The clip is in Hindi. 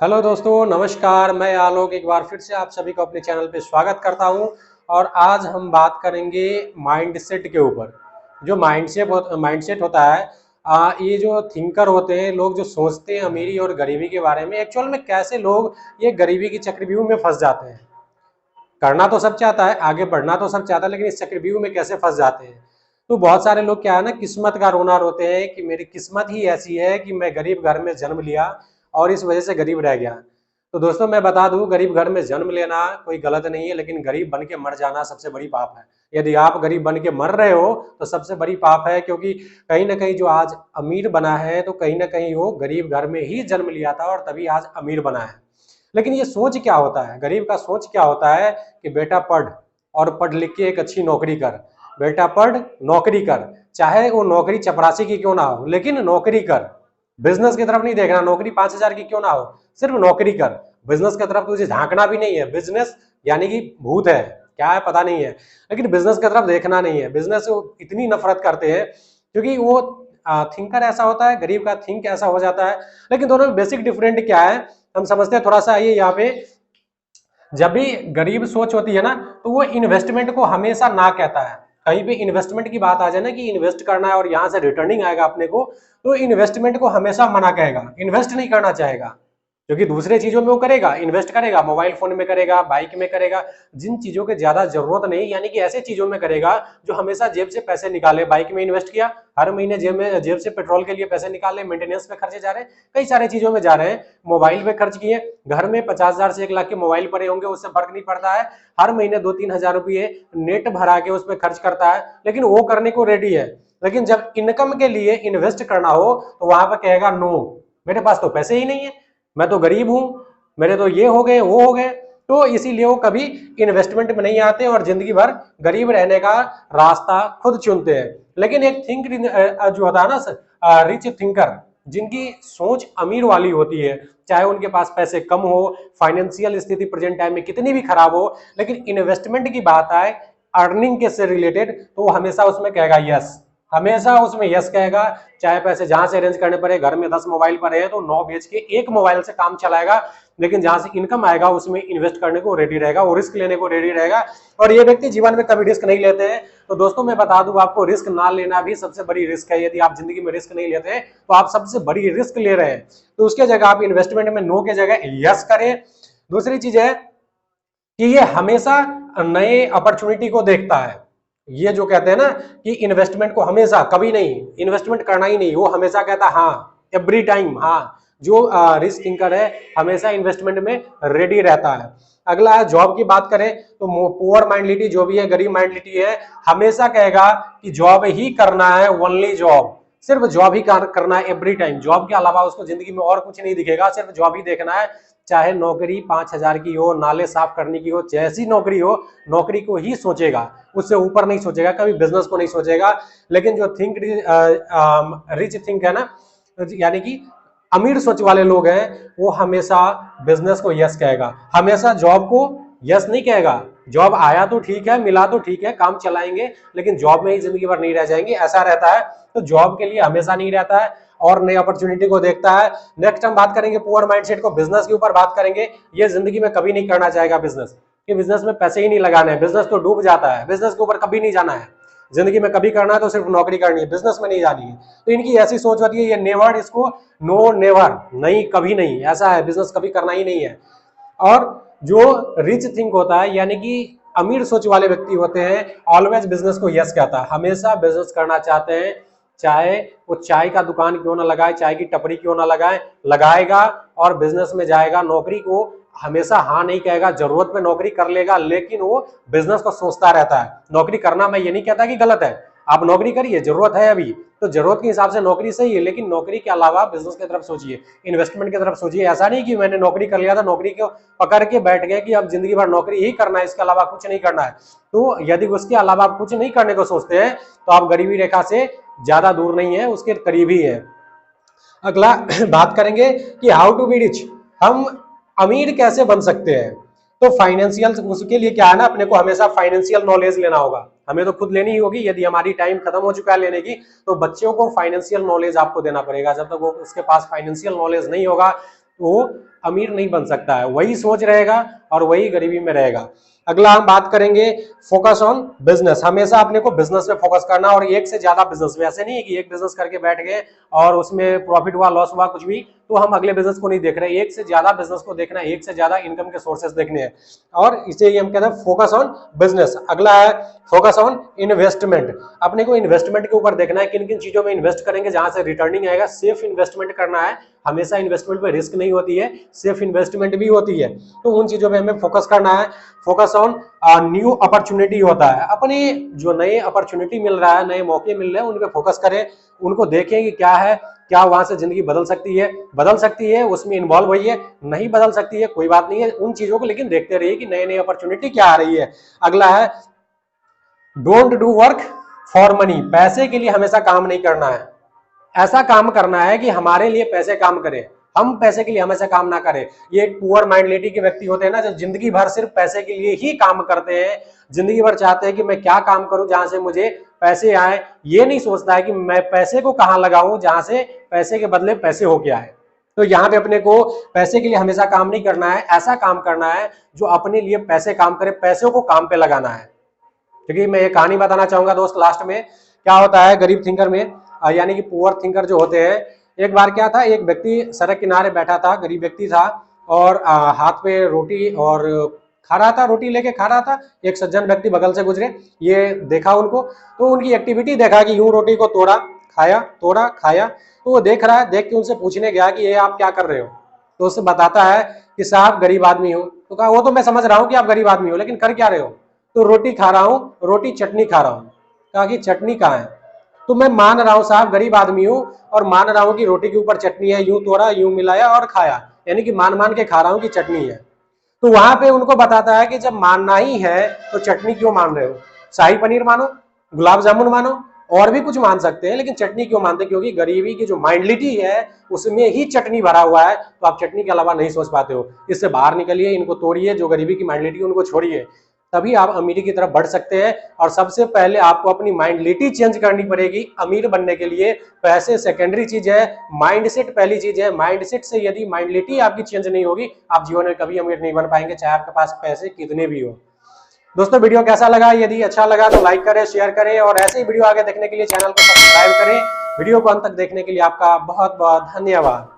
हेलो दोस्तों, नमस्कार। मैं आलोक एक बार फिर से आप सभी को अपने चैनल पे स्वागत करता हूं। और आज हम बात करेंगे माइंडसेट के ऊपर। जो माइंडसेट होता है, ये जो थिंकर होते हैं, लोग जो सोचते हैं अमीरी और गरीबी के बारे में, एक्चुअल में कैसे लोग ये गरीबी की चक्रव्यूह में फंस जाते हैं। करना तो सब चाहता है, आगे बढ़ना तो सब चाहता है, लेकिन इस चक्रव्यूह में कैसे फंस जाते हैं। तो बहुत सारे लोग क्या है ना, किस्मत का रोना रोते हैं कि मेरी किस्मत ही ऐसी है कि मैं गरीब घर में जन्म लिया और इस वजह से गरीब रह गया। तो दोस्तों, मैं बता दूं, गरीब घर में जन्म लेना कोई गलत नहीं है, लेकिन गरीब बन के मर जाना सबसे बड़ी पाप है। यदि आप गरीब बन के मर रहे हो तो सबसे बड़ी पाप है, क्योंकि कहीं ना कहीं जो आज अमीर बना है तो कहीं ना कहीं वो गरीब घर में ही जन्म लिया था और तभी आज अमीर बना है। लेकिन ये सोच क्या होता है, गरीब का सोच क्या होता है कि बेटा पढ़ और पढ़ लिख के एक अच्छी नौकरी कर। बेटा पढ़, नौकरी कर, चाहे वो नौकरी चपरासी की क्यों ना हो, लेकिन नौकरी कर। बिजनेस की तरफ नहीं देखना, नौकरी 5,000 की क्यों ना हो, सिर्फ नौकरी कर। बिजनेस की तरफ तुझे झांकना भी नहीं है। बिजनेस यानी कि भूत है, क्या है पता नहीं है, लेकिन बिजनेस की तरफ देखना नहीं है। बिजनेस से इतनी नफरत करते हैं क्योंकि वो थिंकर ऐसा होता है, गरीब का थिंक ऐसा हो जाता है। लेकिन दोनों में बेसिक डिफरेंट क्या है, हम समझते हैं थोड़ा सा। आइए यहाँ पे, जब भी गरीब सोच होती है ना, तो वो इन्वेस्टमेंट को हमेशा ना कहता है। कहीं भी इन्वेस्टमेंट की बात आ जाए ना कि इन्वेस्ट करना है और यहाँ से रिटर्निंग आएगा अपने को, तो इन्वेस्टमेंट को हमेशा मना कहेगा, इन्वेस्ट नहीं करना चाहेगा। क्योंकि दूसरे चीजों में वो करेगा, इन्वेस्ट करेगा, मोबाइल फोन में करेगा, बाइक में करेगा, जिन चीजों की ज्यादा जरूरत नहीं, यानी कि ऐसे चीजों में करेगा जो हमेशा जेब से पैसे निकाले। बाइक में इन्वेस्ट किया, हर महीने जेब से पेट्रोल के लिए पैसे निकाले, मेंटेनेंस पे खर्चे जा रहे हैं, कई सारे चीजों में जा रहे हैं। मोबाइल पे खर्च किए, घर में 50,000 से 1 लाख के मोबाइल पड़े होंगे, उससे फर्क नहीं पड़ता है। हर महीने 2-3 हजार रुपये नेट भरा के उस पर खर्च करता है, लेकिन वो करने को रेडी है। लेकिन जब इनकम के लिए इन्वेस्ट करना हो तो वहां पर कहेगा नो, मेरे पास तो पैसे ही नहीं है, मैं तो गरीब हूं, मेरे तो ये हो गए वो हो गए। तो इसीलिए वो कभी इन्वेस्टमेंट में नहीं आते और जिंदगी भर गरीब रहने का रास्ता खुद चुनते हैं। लेकिन एक थिंक जो होता है ना, रिच थिंकर, जिनकी सोच अमीर वाली होती है, चाहे उनके पास पैसे कम हो, फाइनेंशियल स्थिति प्रेजेंट टाइम में कितनी भी खराब हो, लेकिन इन्वेस्टमेंट की बात आए, अर्निंग के से रिलेटेड, तो वो हमेशा उसमें कहेगा यस, हमेशा उसमें यस कहेगा। चाहे पैसे जहां से अरेंज करने पड़े, घर में 10 मोबाइल पड़े हैं तो 9 बेच के एक मोबाइल से काम चलाएगा, लेकिन जहां से इनकम आएगा उसमें इन्वेस्ट करने को रेडी रहेगा, वो रिस्क लेने को रेडी रहेगा। और ये व्यक्ति जीवन में कभी रिस्क नहीं लेते हैं। तो दोस्तों, मैं बता दूं आपको, रिस्क ना लेना भी सबसे बड़ी रिस्क है। यदि आप जिंदगी में रिस्क नहीं लेते तो आप सबसे बड़ी रिस्क ले रहे हैं। तो उसके जगह आप इन्वेस्टमेंट में नो के जगह यस करें। दूसरी चीज है कि ये हमेशा नए अपॉर्चुनिटी को देखता है। ये जो कहते हैं ना कि इन्वेस्टमेंट को हमेशा, कभी नहीं इन्वेस्टमेंट करना ही नहीं, वो हमेशा कहता है हाँ, एवरी टाइम हाँ। जो रिस्क थिंकर है हमेशा इन्वेस्टमेंट में रेडी रहता है। अगला है जॉब की बात करें तो पुअर माइंडलिटी जो भी है, गरीब माइंडलिटी है, हमेशा कहेगा कि जॉब ही करना है, ओनली जॉब, सिर्फ जॉब ही करना है एवरी टाइम। जॉब के अलावा उसको जिंदगी में और कुछ नहीं दिखेगा, सिर्फ जॉब ही देखना है। चाहे नौकरी 5,000 की हो, नाले साफ करने की हो, जैसी नौकरी हो, नौकरी को ही सोचेगा, उससे ऊपर नहीं सोचेगा, कभी बिजनेस को नहीं सोचेगा। लेकिन जो रिच थिंक है ना, यानी कि अमीर सोच वाले लोग हैं, वो हमेशा बिजनेस को यस कहेगा, हमेशा जॉब को यस नहीं कहेगा। जॉब आया तो ठीक है, मिला तो ठीक है, काम चलाएंगे, लेकिन जॉब में ही जिंदगी भर नहीं रह जाएंगे, ऐसा रहता है। तो जॉब के लिए हमेशा नहीं रहता है और नई अपॉर्चुनिटी को देखता है। नेक्स्ट हम बात करेंगे पुअर माइंडसेट को, बिजनेस के ऊपर बात करेंगे। ये जिंदगी में कभी नहीं करना चाहेगा बिजनेस, कि बिजनेस में पैसे ही नहीं लगाने हैं, बिजनेस तो डूब जाता है, बिजनेस के ऊपर कभी नहीं जाना है। जिंदगी में कभी करना है तो सिर्फ नौकरी करनी है, बिजनेस में नहीं जानी है। तो इनकी ऐसी सोच होती है, ये नेवर, इसको नो नेवर, नहीं कभी नहीं, ऐसा है, बिजनेस कभी करना ही नहीं है। और जो रिच थिंक होता है, यानी कि अमीर सोच वाले व्यक्ति होते हैं, ऑलवेज बिजनेस को यस कहता है, हमेशा बिजनेस करना चाहते हैं, चाहे वो चाय का दुकान क्यों ना लगाए, चाय की टपरी क्यों ना लगाए, लगाएगा और बिजनेस में जाएगा। नौकरी को हमेशा हाँ नहीं कहेगा, जरूरत पे नौकरी कर लेगा, लेकिन वो बिजनेस को सोचता रहता है। नौकरी करना मैं ये नहीं कहता कि गलत है, आप नौकरी करिए, जरूरत है अभी तो जरूरत के हिसाब से नौकरी सही है, लेकिन नौकरी के अलावा बिजनेस की तरफ सोचिए, इन्वेस्टमेंट की तरफ सोचिए। ऐसा नहीं कि मैंने नौकरी कर लिया था, नौकरी को पकड़ के बैठ गए कि अब जिंदगी भर नौकरी ही करना है, इसके अलावा कुछ नहीं करना है। तो यदि उसके अलावा आप कुछ नहीं करने को सोचते हैं तो आप गरीबी रेखा से ज्यादा दूर नहीं है, उसके करीब ही है। अगला बात करेंगे कि हाउ टू बी रिच, हम अमीर कैसे बन सकते हैं। तो फाइनेंशियल, उसके लिए क्या है ना, अपने को हमेशा फाइनेंशियल नॉलेज लेना होगा, हमें तो खुद लेनी ही होगी। यदि हमारी टाइम खत्म हो चुका है लेने की, तो बच्चों को फाइनेंशियल नॉलेज आपको देना पड़ेगा। जब तक वो उसके पास फाइनेंशियल नॉलेज नहीं होगा वो अमीर नहीं बन सकता है, वही सोच रहेगा और वही गरीबी में रहेगा। अगला हम बात करेंगे फोकस ऑन बिजनेस। हमेशा अपने को बिजनेस में फोकस करना, और एक से ज्यादा बिजनेस में। ऐसे नहीं है कि एक बिजनेस करके बैठ गए और उसमें प्रॉफिट हुआ लॉस हुआ कुछ भी तो हम अगले बिजनेस को नहीं देख रहे। एक से ज्यादा बिजनेस को देखना है, एक से ज्यादा इनकम के सोर्सेस देखने हैं, और इसे हम कहते हैं फोकस ऑन बिजनेस। अगला है फोकस ऑन इन्वेस्टमेंट। अपने को इन्वेस्टमेंट के ऊपर देखना है, किन किन चीजों में इन्वेस्ट करेंगे जहां से रिटर्निंग आएगा। सेफ इन्वेस्टमेंट करना है, हमेशा इन्वेस्टमेंट पे रिस्क नहीं होती है, सेफ इन्वेस्टमेंट भी होती है, तो उन चीजों पे हमें फोकस करना है। फोकस ऑन न्यू अपॉर्चुनिटी होता है, अपने जो नए अपॉर्चुनिटी मिल रहा है, नए मौके मिल रहे हैं, उन पे फोकस करें, उनको देखें कि क्या है, क्या वहां से जिंदगी बदल सकती है, उसमें इन्वॉल्व होइए। नहीं बदल सकती है कोई बात नहीं है, उन चीजों को लेकिन देखते रहिए कि नए नए अपॉर्चुनिटी क्या आ रही है। अगला है don't do work for money. पैसे के लिए हमेशा काम नहीं करना है, ऐसा काम करना है कि हमारे लिए पैसे काम करें, हम पैसे के लिए हमेशा काम ना करें। ये एक पुअर माइंडलिटी के व्यक्ति होते हैं ना, जो जिंदगी भर सिर्फ पैसे के लिए ही काम करते हैं, जिंदगी भर चाहते हैं कि मैं क्या काम करूं जहां से मुझे पैसे आए। ये नहीं सोचता है कि मैं पैसे को कहां लगाऊं जहां से पैसे के बदले पैसे होके आए। तो यहाँ पे अपने को पैसे के लिए हमेशा काम नहीं करना है, ऐसा काम करना है जो अपने लिए पैसे काम करे, पैसों को काम पे लगाना है। क्योंकि मैं ये कहानी बताना चाहूंगा दोस्त लास्ट में। क्या होता है गरीब थिंकर में, यानी कि पुअर थिंकर जो होते हैं, एक बार क्या था, एक व्यक्ति सड़क किनारे बैठा था, गरीब व्यक्ति था, और हाथ पे रोटी और खा रहा था, रोटी लेके खा रहा था। एक सज्जन व्यक्ति बगल से गुजरे, ये देखा उनको, तो उनकी एक्टिविटी देखा कि यूं रोटी को तोड़ा खाया। तो वो देख रहा है, देख के उनसे पूछने गया कि ये आप क्या कर रहे हो। तो उससे बताता है कि साहब गरीब आदमी हूँ। तो कहा वो तो मैं समझ रहा हूँ कि आप गरीब आदमी हो, लेकिन कर क्या रहे हो। तो रोटी खा रहा हूँ, रोटी चटनी खा रहा हूँ। कहा कि चटनी कहाँ है। तो मैं मान रहा हूँ साहब गरीब आदमी हूँ, और मान रहा हूँ कि रोटी के ऊपर चटनी है, यूं तोड़ा यूं मिलाया और खाया, यानी कि मान के खा रहा हूँ कि चटनी है। तो वहां पे उनको बताता है कि जब मानना ही है तो चटनी क्यों मान रहे हो। शाही पनीर मानो, गुलाब जामुन मानो, और भी कुछ मान सकते हैं, लेकिन चटनी क्यों मानते, क्योंकि गरीबी की जो माइंडलिटी है उसमें ही चटनी भरा हुआ है, तो आप चटनी के अलावा नहीं सोच पाते हो। इससे बाहर निकलिए, इनको तोड़िए, जो गरीबी की माइंडलिटी उनको छोड़िए, तभी आप अमीरी की तरफ बढ़ सकते हैं। और सबसे पहले आपको अपनी माइंडलिटी चेंज करनी पड़ेगी अमीर बनने के लिए। पैसे सेकेंडरी चीज है, माइंडसेट पहली चीज है। माइंडसेट से यदि माइंडलिटी आपकी चेंज नहीं होगी, आप जीवन में कभी अमीर नहीं बन पाएंगे, चाहे आपके पास पैसे कितने भी हो। दोस्तों वीडियो कैसा लगा, यदि अच्छा लगा तो लाइक करें, शेयर करें, और ऐसे ही वीडियो आगे देखने के लिए चैनल को सब्सक्राइब करें। वीडियो को अंत तक देखने के लिए आपका बहुत बहुत धन्यवाद।